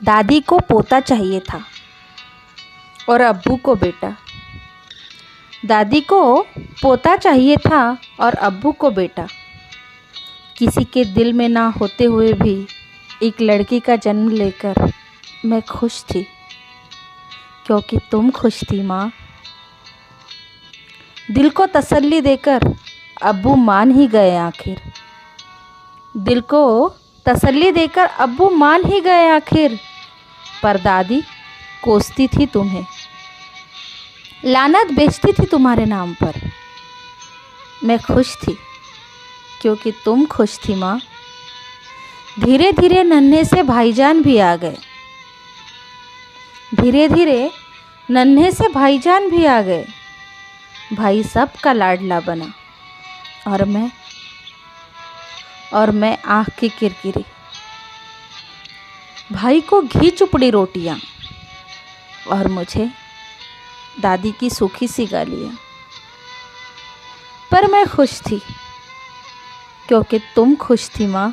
दादी को पोता चाहिए था और अब्बू को बेटा। दादी को पोता चाहिए था और अब्बू को बेटा। किसी के दिल में ना होते हुए भी एक लड़की का जन्म लेकर मैं खुश थी, क्योंकि तुम खुश थी माँ। दिल को तसल्ली देकर अब्बू मान ही गए आखिर। दिल को तसल्ली देकर अब्बू मान ही गए आखिर। पर दादी कोसती थी तुम्हें, लानत बेचती थी तुम्हारे नाम पर। मैं खुश थी क्योंकि तुम खुश थी माँ। धीरे धीरे नन्हे से भाईजान भी आ गए। धीरे धीरे नन्हे से भाईजान भी आ गए। भाई सबका लाडला बना और मैं आँख की किरकिरी। भाई को घी चुपड़ी रोटियां और मुझे दादी की सूखी सी गालियाँ। पर मैं खुश थी क्योंकि तुम खुश थी माँ।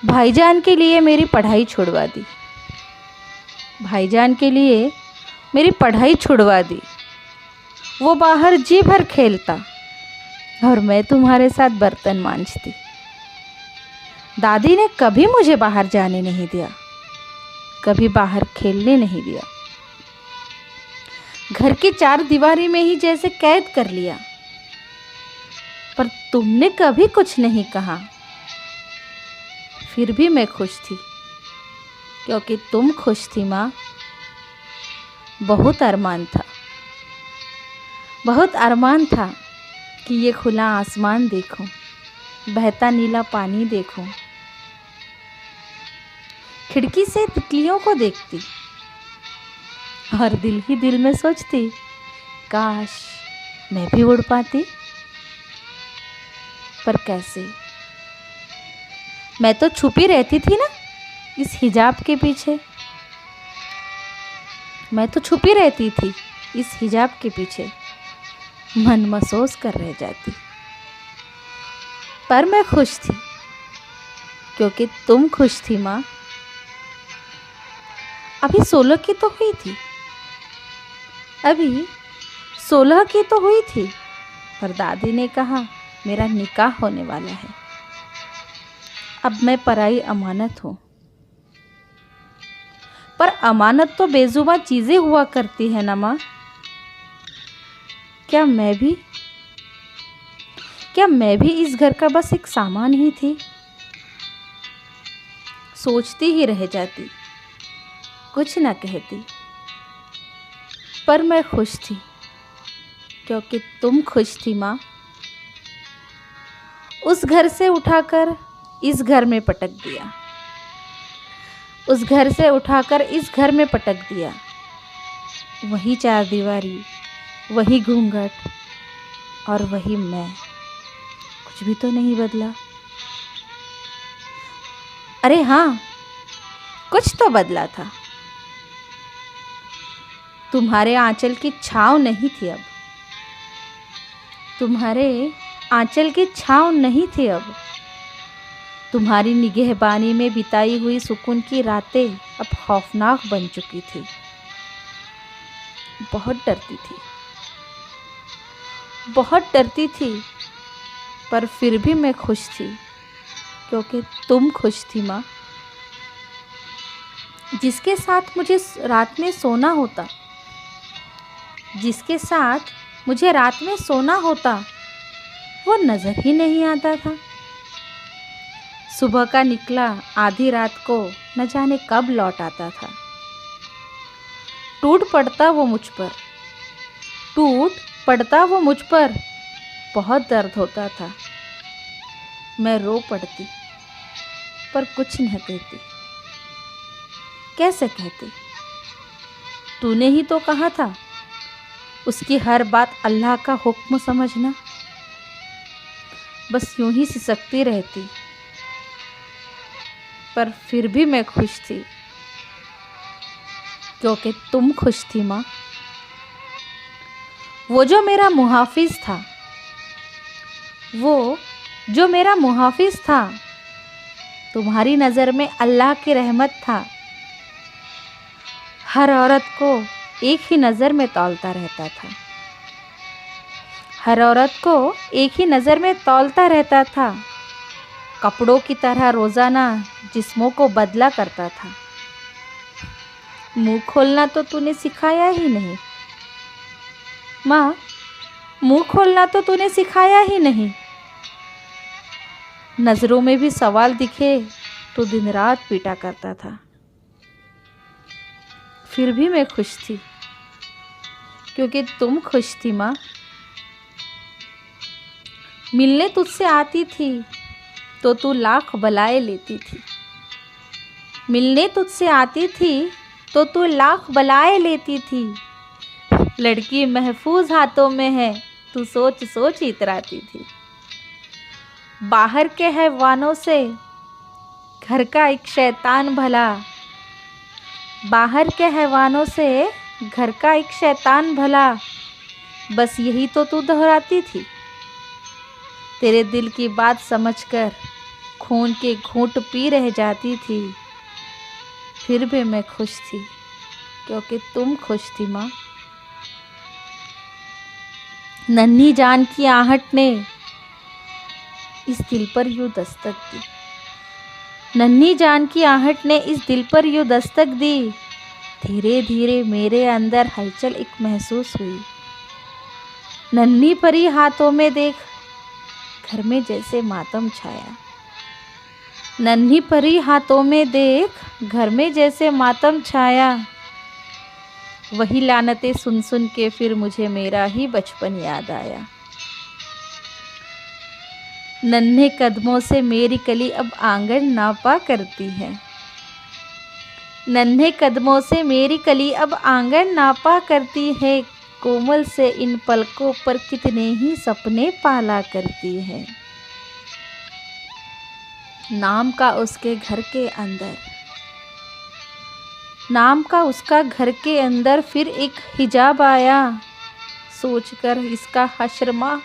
भाईजान के लिए मेरी पढ़ाई छुड़वा दी। भाईजान के लिए मेरी पढ़ाई छुड़वा दी। वो बाहर जी भर खेलता और मैं तुम्हारे साथ बर्तन मांजती। दादी ने कभी मुझे बाहर जाने नहीं दिया, कभी बाहर खेलने नहीं दिया। घर की चार दीवारी में ही जैसे कैद कर लिया। पर तुमने कभी कुछ नहीं कहा। फिर भी मैं खुश थी क्योंकि तुम खुश थी माँ। बहुत अरमान था, बहुत अरमान था कि ये खुला आसमान देखूं, बहता नीला पानी देखूं, खिड़की से तितलियों को देखती और दिल ही दिल में सोचती, काश मैं भी उड़ पाती। पर कैसे? मैं तो छुपी रहती थी ना इस हिजाब के पीछे। मैं तो छुपी रहती थी इस हिजाब के पीछे, मन महसूस कर रह जाती। पर मैं खुश थी क्योंकि तुम खुश थी माँ। अभी 16 की तो हुई थी, अभी 16 की तो हुई थी, पर दादी ने कहा मेरा निकाह होने वाला है। अब मैं पराई अमानत हूँ। पर अमानत तो बेजुबान चीजें हुआ करती है ना माँ। क्या मैं भी इस घर का बस एक सामान ही थी? सोचती ही रह जाती, कुछ ना कहती। पर मैं खुश थी क्योंकि तुम खुश थी माँ। उस घर से उठाकर इस घर में पटक दिया, उस घर से उठाकर इस घर में पटक दिया। वही चार दीवारी, वही घूंघट और वही मैं। कुछ भी तो नहीं बदला। अरे हाँ, कुछ तो बदला था। तुम्हारे आंचल की छाँव नहीं थी अब। तुम्हारे आंचल की छाँव नहीं थी अब। तुम्हारी निगहबानी में बिताई हुई सुकून की रातें अब खौफनाक बन चुकी थी। बहुत डरती थी, बहुत डरती थी। पर फिर भी मैं खुश थी क्योंकि तुम खुश थी माँ। जिसके साथ मुझे रात में सोना होता, जिसके साथ मुझे रात में सोना होता, वो नजर ही नहीं आता था। सुबह का निकला आधी रात को न जाने कब लौट आता था। टूट पड़ता वो मुझ पर, टूट पड़ता वो मुझ पर। बहुत दर्द होता था। मैं रो पड़ती पर कुछ न कहती। कैसे कहती? तूने ही तो कहा था उसकी हर बात अल्लाह का हुक्म समझना। बस यूं ही सिसकती रहती। पर फिर भी मैं खुश थी क्योंकि तुम खुश थी माँ। वो जो मेरा मुहाफिज था, वो जो मेरा मुहाफिज था, तुम्हारी नज़र में अल्लाह की रहमत था। हर औरत को एक ही नज़र में तौलता रहता था। हर औरत को एक ही नज़र में तौलता रहता था। कपड़ों की तरह रोज़ाना जिस्मों को बदला करता था। मुंह खोलना तो तूने सिखाया ही नहीं माँ, मुंह खोलना तो तूने सिखाया ही नहीं। नज़रों में भी सवाल दिखे तो दिन रात पीटा करता था। फिर भी मैं खुश थी क्योंकि तुम खुश थी माँ। मिलने तुझसे आती थी तो तू लाख बलाएं लेती थी। मिलने तुझसे आती थी तो तू लाख बलाएं लेती थी। लड़की महफूज हाथों में है, तू सोच सोच इतराती थी। बाहर के हैवानों से घर का एक शैतान भला, बाहर के हैवानों से घर का एक शैतान भला, बस यही तो तू दोहराती थी। तेरे दिल की बात समझकर खून के घूंट पी रह जाती थी। फिर भी मैं खुश थी क्योंकि तुम खुश थी माँ। नन्ही जान की आहट ने इस दिल पर यूं दस्तक दी। नन्ही जान की आहट ने इस दिल पर यूं दस्तक दी। धीरे धीरे मेरे अंदर हलचल एक महसूस हुई। नन्ही परी हाथों में देख घर में जैसे मातम छाया। नन्ही परी हाथों में देख घर में जैसे मातम छाया। वही लानतें सुन सुन के फिर मुझे मेरा ही बचपन याद आया। नन्हे कदमों से मेरी कली अब आंगन नापा करती है। नन्हे कदमों से मेरी कली अब आंगन नापा करती है। कोमल से इन पलकों पर कितने ही सपने पाला करती है। नाम का उसके घर के अंदर, नाम का उसका घर के अंदर फिर एक हिजाब आया। सोचकर इसका हश्र माँ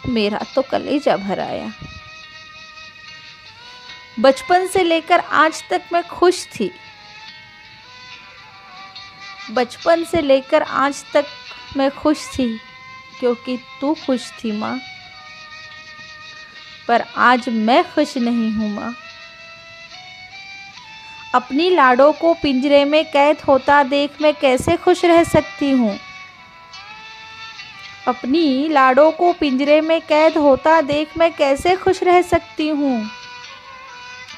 मेरा तो कलेजा भर आया। बचपन से लेकर आज तक मैं खुश थी। बचपन से लेकर आज तक मैं खुश थी क्योंकि तू खुश थी माँ। पर आज मैं खुश नहीं हूँ माँ। अपनी लाडों को पिंजरे में कैद होता देख मैं कैसे खुश रह सकती हूँ। अपनी लाडों को पिंजरे में कैद होता देख मैं कैसे खुश रह सकती हूँ।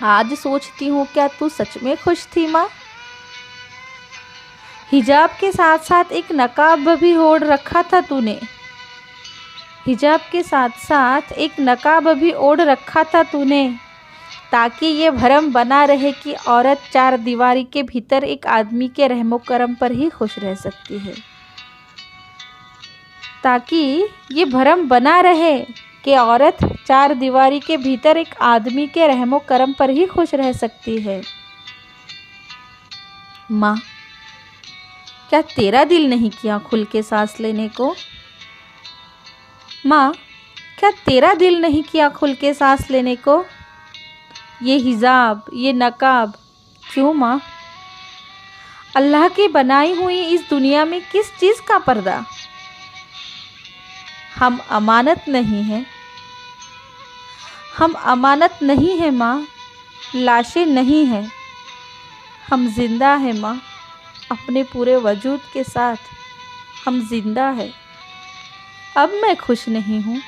आज सोचती हूँ क्या तू सच में खुश थी माँ। हिजाब के साथ साथ एक नकाब भी ओढ़ रखा था तूने। हिजाब के साथ साथ एक नकाब भी ओढ़ रखा था तूने, ताकि ये भ्रम बना रहे कि औरत चार दीवारी के भीतर एक आदमी के रहमो करम पर ही खुश रह सकती है। ताकि ये भ्रम बना रहे कि औरत चार दीवारी के भीतर एक आदमी के रहमो करम पर ही खुश रह सकती है। माँ, क्या तेरा दिल नहीं किया खुल के सांस लेने को। माँ, क्या तेरा दिल नहीं किया खुल के सांस लेने को। ये हिजाब, ये नकाब क्यों माँ। अल्लाह की बनाई हुई इस दुनिया में किस चीज़ का पर्दा। हम अमानत नहीं हैं, हम अमानत नहीं है माँ। लाशें नहीं हैं, हम जिंदा हैं माँ। अपने पूरे वजूद के साथ हम जिंदा है। अब मैं खुश नहीं हूँ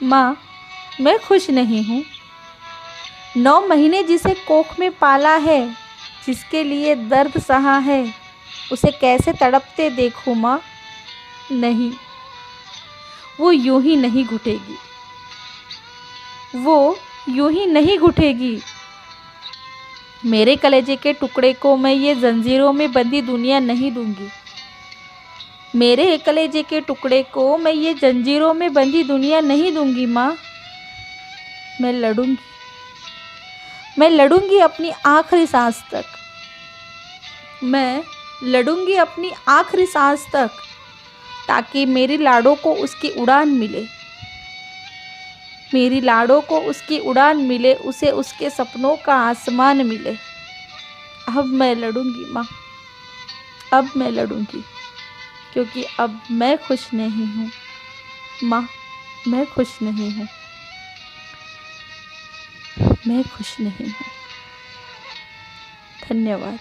माँ, मैं खुश नहीं हूँ। 9 महीने जिसे कोख में पाला है, जिसके लिए दर्द सहा है, उसे कैसे तड़पते देखूँ माँ। नहीं, वो यूं ही नहीं घुटेगी, वो यूं ही नहीं घुटेगी। मेरे कलेजे के टुकड़े को मैं ये जंजीरों में बंदी दुनिया नहीं दूंगी। मेरे कलेजे के टुकड़े को मैं ये जंजीरों में बंदी दुनिया नहीं दूंगी माँ। मैं लड़ूंगी, मैं लड़ूंगी अपनी आखिरी सांस तक। मैं लड़ूंगी अपनी आखिरी सांस तक, ताकि मेरी लाडों को उसकी उड़ान मिले। मेरी लाडो को उसकी उड़ान मिले, उसे उसके सपनों का आसमान मिले। अब मैं लड़ूंगी माँ, अब मैं लड़ूंगी, क्योंकि अब मैं खुश नहीं हूँ माँ, मैं खुश नहीं हूँ, मैं खुश नहीं हूँ। धन्यवाद।